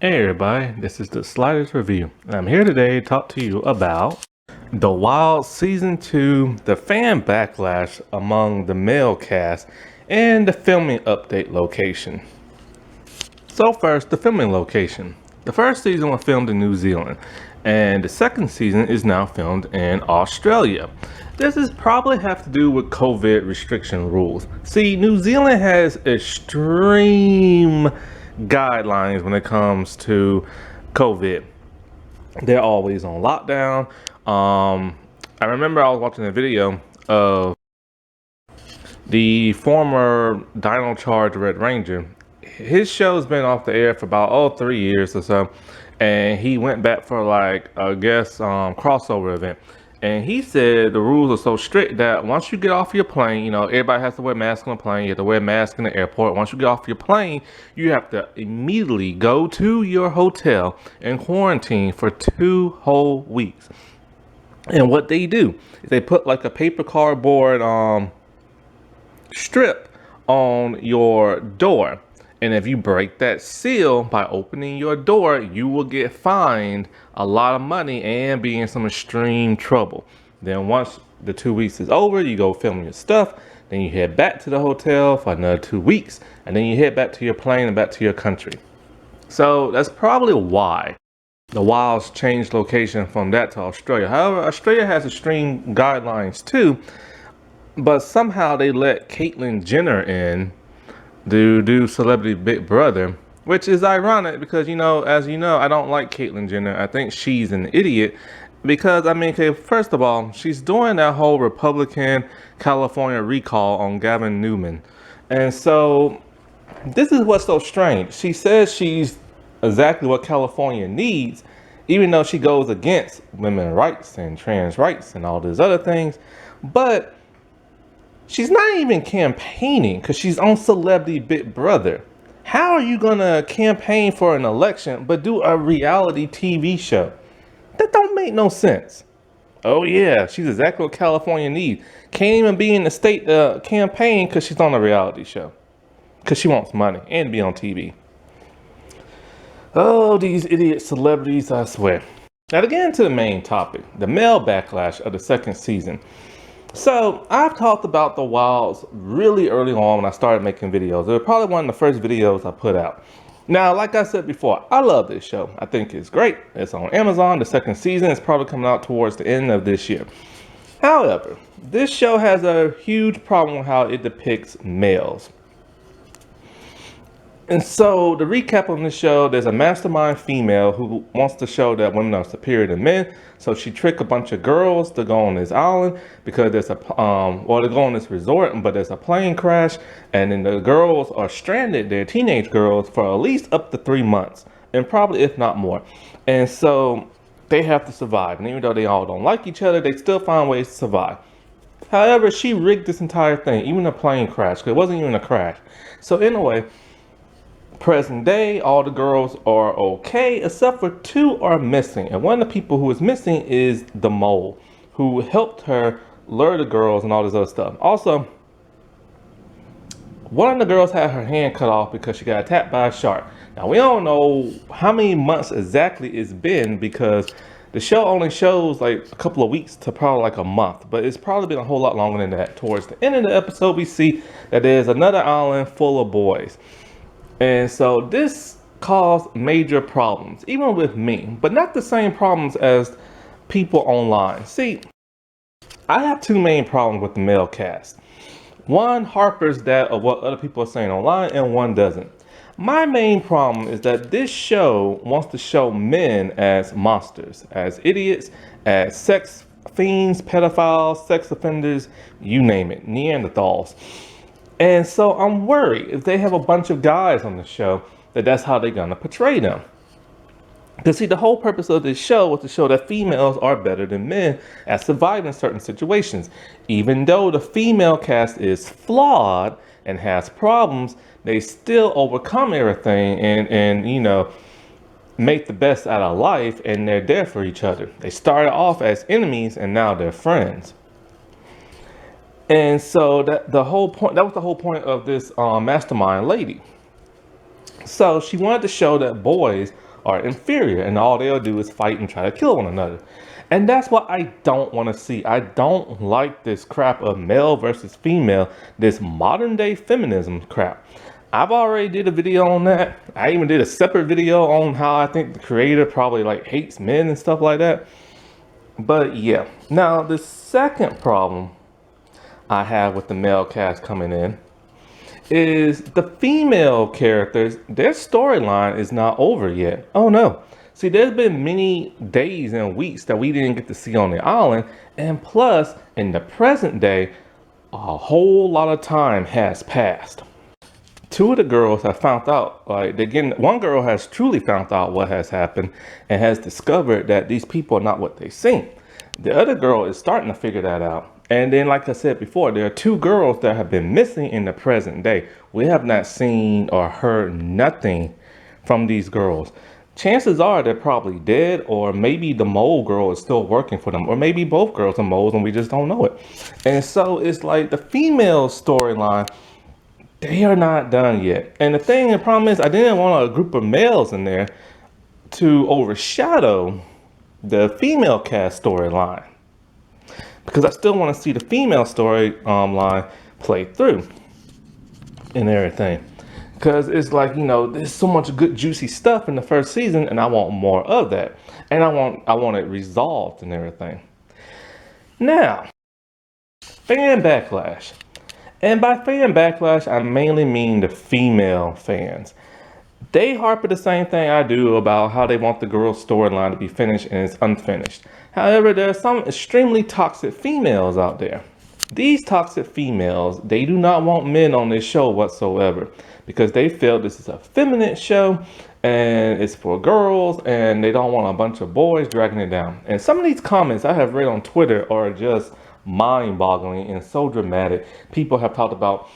Hey everybody, this is the Sliders Review, and I'm here today to talk to you about The Wild Season 2, the fan backlash among the male cast, and the filming update location. So first, the filming location. The first season was filmed in New Zealand, and the second season is now filmed in Australia. This is probably have to do with COVID restriction rules. See, New Zealand has extreme guidelines when it comes to COVID. They're always on lockdown. I remember I was watching a video of the former Dino Charge Red Ranger. His show's been off the air for about 3 years or so, and he went back for crossover event. And he said the rules are so strict that once you get off your plane, everybody has to wear masks on the plane. You have to wear masks in the airport. Once you get off your plane, you have to immediately go to your hotel and quarantine for 2 whole weeks. And what they do is they put like a paper cardboard strip on your door. And if you break that seal by opening your door, you will get fined a lot of money and be in some extreme trouble. Then once the 2 weeks is over, you go film your stuff. Then you head back to the hotel for another 2 weeks. And then you head back to your plane and back to your country. So that's probably why the Wilds changed location from that to Australia. However, Australia has extreme guidelines too. But somehow they let Caitlyn Jenner in to do Celebrity Big Brother, which is ironic because, as you know, I don't like Caitlyn Jenner. I think she's an idiot because, okay, first of all, she's doing that whole Republican California recall on Gavin Newman. And so this is what's so strange. She says she's exactly what California needs, even though she goes against women's rights and trans rights and all these other things. But she's not even campaigning because she's on Celebrity Big Brother. How are you gonna campaign for an election but do a reality TV show? That don't make no sense. Oh yeah, she's exactly what California needs. Can't even be in the state campaign because she's on a reality show. Because she wants money and to be on TV. Oh, these idiot celebrities, I swear. Now to get into the main topic, the male backlash of the second season. So I've talked about the Wilds really early on when I started making videos. It was probably one of the first videos I put out. Now, like I said before, I love this show. I think it's great. It's on Amazon. The second season is probably coming out towards the end of this year. However, this show has a huge problem with how it depicts males. And so, to recap on this show, there's a mastermind female who wants to show that women are superior to men. So she tricked a bunch of girls to go on this island because there's to go on this resort, but there's a plane crash, and then the girls are stranded. They're teenage girls for at least up to 3 months, and probably if not more. And so they have to survive. And even though they all don't like each other, they still find ways to survive. However, she rigged this entire thing, even the plane crash, because it wasn't even a crash. So anyway, present day, all the girls are okay, except for 2 are missing. And one of the people who is missing is the mole, who helped her lure the girls and all this other stuff. Also, one of the girls had her hand cut off because she got attacked by a shark. Now, we don't know how many months exactly it's been because the show only shows like a couple of weeks to probably like a month, but it's probably been a whole lot longer than that. Towards the end of the episode, we see that there's another island full of boys. And so this caused major problems, even with me, but not the same problems as people online. See, I have 2 main problems with the male cast. One harpers that of what other people are saying online, and one doesn't. My main problem is that this show wants to show men as monsters, as idiots, as sex fiends, pedophiles, sex offenders, you name it, Neanderthals. And so I'm worried if they have a bunch of guys on the show that's how they're gonna portray them. Because see, the whole purpose of this show was to show that females are better than men at surviving certain situations. Even though the female cast is flawed and has problems, they still overcome everything and make the best out of life, and they're there for each other. They started off as enemies and now they're friends. And so that was the whole point of this mastermind lady. So she wanted to show that boys are inferior, and all they'll do is fight and try to kill one another. And that's what I don't want to see. I don't like this crap of male versus female, this modern day feminism crap. I've already did a video on that. I even did a separate video on how I think the creator probably like hates men and stuff like that. But yeah, now the second problem I have with the male cast coming in is the female characters, their storyline is not over yet. Oh no. See, there's been many days and weeks that we didn't get to see on the island, and plus, in the present day, a whole lot of time has passed. Two of the girls have found out, one girl has truly found out what has happened and has discovered that these people are not what they seem. The other girl is starting to figure that out. And then, like I said before, there are two girls that have been missing in the present day. We have not seen or heard nothing from these girls. Chances are they're probably dead, or maybe the mole girl is still working for them, or maybe both girls are moles and we just don't know it. And so it's like the female storyline, they are not done yet. And the problem is, I didn't want a group of males in there to overshadow the female cast storyline, because I still want to see the female story line play through and everything. Because it's like, you know, there's so much good juicy stuff in the first season, and I want more of that. And I want it resolved and everything. Now, fan backlash. And by fan backlash, I mainly mean the female fans. They harp at the same thing I do about how they want the girl's storyline to be finished and it's unfinished. However, there are some extremely toxic females out there. These toxic females, they do not want men on this show whatsoever, because they feel this is a feminine show and it's for girls and they don't want a bunch of boys dragging it down. And some of these comments I have read on Twitter are just mind-boggling and so dramatic. People have talked about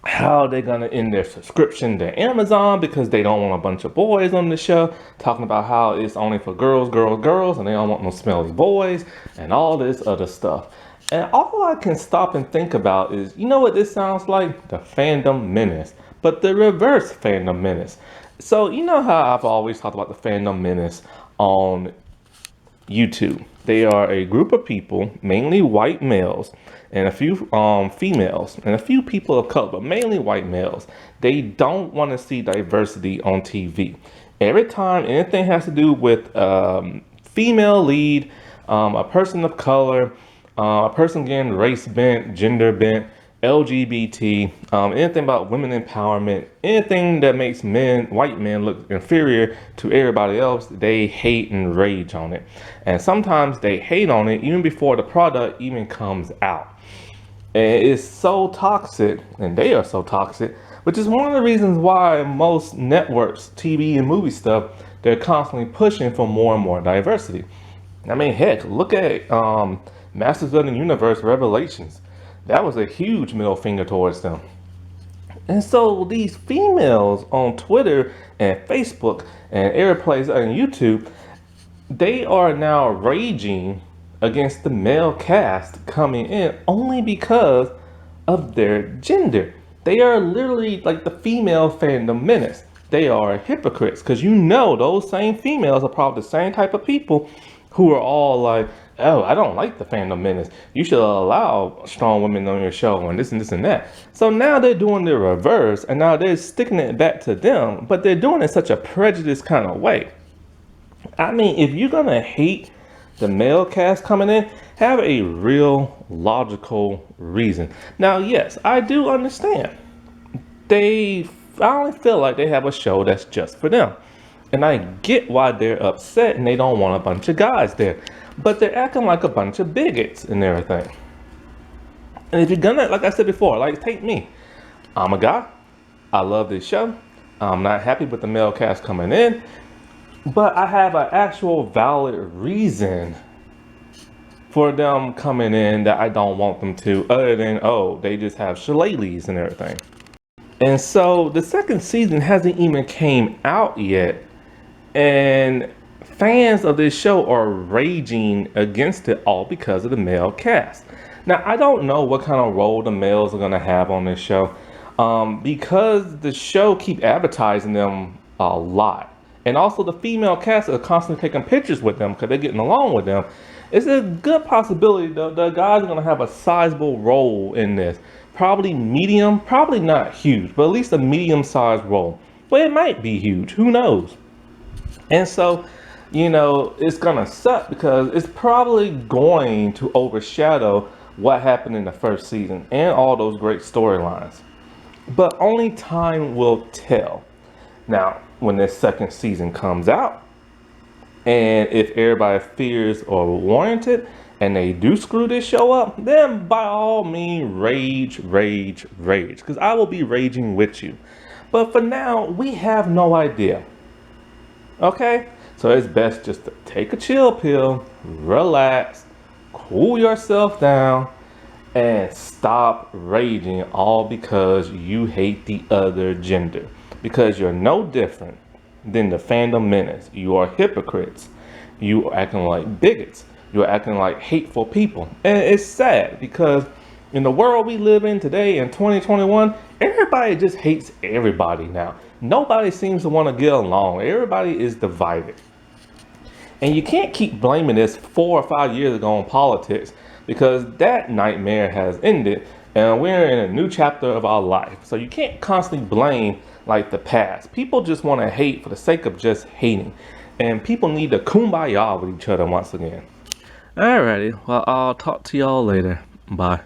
how they're gonna end their subscription to Amazon because they don't want a bunch of boys on the show, talking about how it's only for girls, and they don't want no smelly boys and all this other stuff. And all I can stop and think about is, you know what this sounds like? The fandom menace, but the reverse fandom menace. So you know how I've always talked about the fandom menace on YouTube. They are a group of people, mainly white males, and a few females, and a few people of color, but mainly white males. They don't want to see diversity on TV. Every time anything has to do with female lead, a person of color, a person getting race bent, gender bent, LGBT, anything about women empowerment, anything that makes white men look inferior to everybody else, they hate and rage on it. And sometimes they hate on it even before the product even comes out. And it's so toxic, and they are so toxic, which is one of the reasons why most networks, TV and movie stuff, they're constantly pushing for more and more diversity. I mean, heck, look at Masters of the Universe Revelations. That was a huge middle finger towards them. And so these females on Twitter and Facebook and Airplays on YouTube, they are now raging against the male cast coming in only because of their gender. They are literally like the female fandom menace. They are hypocrites, because you know those same females are probably the same type of people who are all like, oh, I don't like the fandom menace. You should allow strong women on your show and this and this and that. So now they're doing the reverse, and now they're sticking it back to them, but they're doing it in such a prejudiced kind of way. I mean, if you're gonna hate the male cast coming in, have a real logical reason. Now, yes, I do understand. They finally feel like they have a show that's just for them. And I get why they're upset and they don't want a bunch of guys there. But they're acting like a bunch of bigots and everything. And if you're gonna, like I said before, like take me. I'm a guy. I love this show. I'm not happy with the male cast coming in. But I have an actual valid reason for them coming in that I don't want them to, other than, oh, they just have shillelaghs and everything. And so the second season hasn't even came out yet. And fans of this show are raging against it all because of the male cast. Now, I don't know what kind of role the males are going to have on this show, because the show keep advertising them a lot. and also the female cast are constantly taking pictures with them because they're getting along with them, it's a good possibility the guys are going to have a sizable role in this. Probably medium, probably not huge, but at least a medium-sized role. But it might be huge, who knows? And so, you know, it's going to suck because it's probably going to overshadow what happened in the first season and all those great storylines. But only time will tell. Now, when this second season comes out, and if everybody's fears are warranted and they do screw this show up, then by all means, rage, rage, rage. Because I will be raging with you. But for now, we have no idea. Okay? So it's best just to take a chill pill, relax, cool yourself down, and stop raging all because you hate the other gender. Because you're no different than the fandom menace. You are hypocrites. You are acting like bigots. You're acting like hateful people. And it's sad because in the world we live in today in 2021, everybody just hates everybody now. Nobody seems to want to get along. Everybody is divided. And you can't keep blaming this 4 or 5 years ago on politics, because that nightmare has ended and we're in a new chapter of our life. So you can't constantly blame like the past. People just want to hate for the sake of just hating. And people need to kumbaya with each other once again. Alrighty, well, I'll talk to y'all later. Bye.